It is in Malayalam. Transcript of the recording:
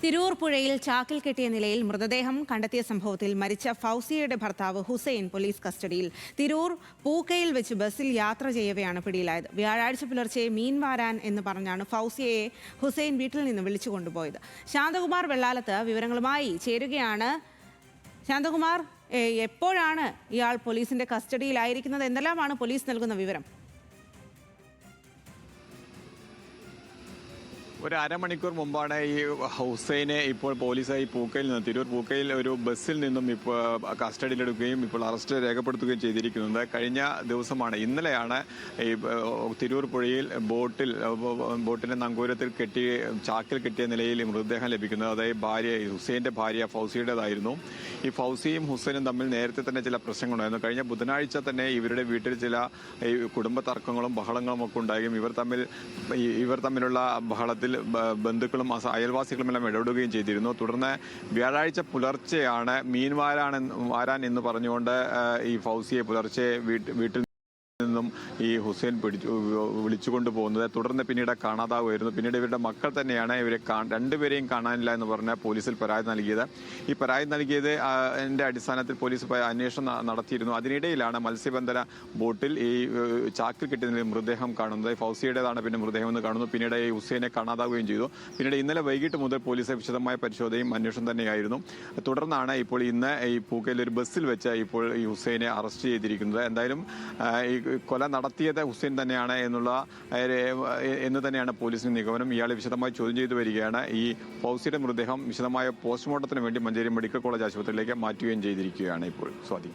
തിരൂർ പുഴയിൽ ചാക്കിൽ കെട്ടിയ നിലയിൽ മൃതദേഹം കണ്ടെത്തിയ സംഭവത്തിൽ മരിച്ച ഫൗസിയയുടെ ഭർത്താവ് ഹുസൈൻ പോലീസ് കസ്റ്റഡിയിൽ. തിരൂർ പൂക്കയിൽ വെച്ച് ബസ്സിൽ യാത്ര ചെയ്യവെയാണ് പിടിയിലായത്. വ്യാഴാഴ്ച പുലർച്ചെ മീൻ വാരാൻ എന്ന് പറഞ്ഞാണ് ഫൗസിയയെ ഹുസൈൻ വീട്ടിൽ നിന്ന് വിളിച്ചു കൊണ്ടുപോയത്. ശാന്തകുമാർ വെള്ളാലത്ത് വിവരങ്ങളുമായി ചേരുകയാണ്. ശാന്തകുമാർ, എപ്പോഴാണ് ഇയാൾ പോലീസിന്റെ കസ്റ്റഡിയിലായിരിക്കുന്നത്? എന്തെല്ലാമാണ് പോലീസ് നൽകുന്ന വിവരം? ഒരു അരമണിക്കൂർ മുമ്പാണ് ഈ ഹുസൈനെ ഇപ്പോൾ പോലീസ് ഈ പൂക്കയിൽ നിന്ന് തിരൂർ പൂക്കയിൽ ഒരു ബസ്സിൽ നിന്നും ഇപ്പോൾ കസ്റ്റഡിയിലെടുക്കുകയും ഇപ്പോൾ അറസ്റ്റ് രേഖപ്പെടുത്തുകയും ചെയ്തിരിക്കുന്നത്. കഴിഞ്ഞ ദിവസമാണ്, ഇന്നലെയാണ് ഈ തിരൂർ പുഴയിൽ ബോട്ടിന്റെ നങ്കൂരത്തിൽ ചാക്കിൽ കെട്ടിയ നിലയിൽ മൃതദേഹം ലഭിക്കുന്നത്. അതായത് ഹുസൈൻ്റെ ഭാര്യ ഫൗസിയുടേതായിരുന്നു. ഈ ഫൗസിയും ഹുസൈനും തമ്മിൽ നേരത്തെ തന്നെ ചില പ്രശ്നങ്ങളുണ്ടായിരുന്നു. കഴിഞ്ഞ ബുധനാഴ്ച തന്നെ ഇവരുടെ വീട്ടിൽ ചില കുടുംബ തർക്കങ്ങളും ബഹളങ്ങളും ഒക്കെ ഉണ്ടാകുകയും ഇവർ തമ്മിലുള്ള ബഹളത്തിൽ ബന്ധുക്കളും അയൽവാസികളും എല്ലാം ഇടപെടുകയും ചെയ്തിരുന്നു. തുടർന്ന് വ്യാഴാഴ്ച പുലർച്ചെയാണ് മീൻ വാരാൻ എന്ന് പറഞ്ഞുകൊണ്ട് ഈ ഫൗസിയെ പുലർച്ചെ വീട്ടിൽ നിന്നും ഈ ഹുസൈൻ വിളിച്ചുകൊണ്ട് പോകുന്നത്. തുടർന്ന് പിന്നീട് കാണാതാവുമായിരുന്നു. പിന്നീട് ഇവരുടെ മക്കൾ തന്നെയാണ് ഇവരെ രണ്ടുപേരെയും കാണാനില്ല എന്ന് പറഞ്ഞ പോലീസിൽ പരാതി നൽകിയത്. ഈ പരാതി നൽകിയത് അടിസ്ഥാനത്തിൽ പോലീസ് അന്വേഷണം നടത്തിയിരുന്നു. അതിനിടയിലാണ് മത്സ്യബന്ധന ബോട്ടിൽ ഈ ചാക്കിൽ കെട്ടിയ മൃതദേഹം കാണുന്നത്. ഫൗസിയുടേതാണ് പിന്നെ മൃതദേഹം എന്ന് കാണുന്നു. പിന്നീട് ഈ ഹുസൈനെ കാണാതാവുകയും ചെയ്തു. പിന്നീട് ഇന്നലെ വൈകിട്ട് മുതൽ പോലീസ് വിശദമായ പരിശോധനയും അന്വേഷണം തന്നെയായിരുന്നു. തുടർന്നാണ് ഇപ്പോൾ ഇന്ന് ഈ പൂക്കയിൽ ഒരു ബസ്സിൽ വെച്ച് ഇപ്പോൾ ഈ ഹുസൈനെ അറസ്റ്റ് ചെയ്തിരിക്കുന്നത്. എന്തായാലും ഈ കൊല നടത്തിയത് ഹുസൈൻ തന്നെയാണ് എന്ന് തന്നെയാണ് പോലീസിന്റെ നിഗമനം. ഇയാളെ വിശദമായി ചോദ്യം ചെയ്തു വരികയാണ്. ഈ ഫൗസിയുടെ മൃതദേഹം വിശദമായ പോസ്റ്റ്മോർട്ടത്തിന് വേണ്ടി മഞ്ചേരി മെഡിക്കൽ കോളേജ് ആശുപത്രിയിലേക്ക് മാറ്റുകയും ചെയ്തിരിക്കുകയാണ് ഇപ്പോൾ. സ്വാതി.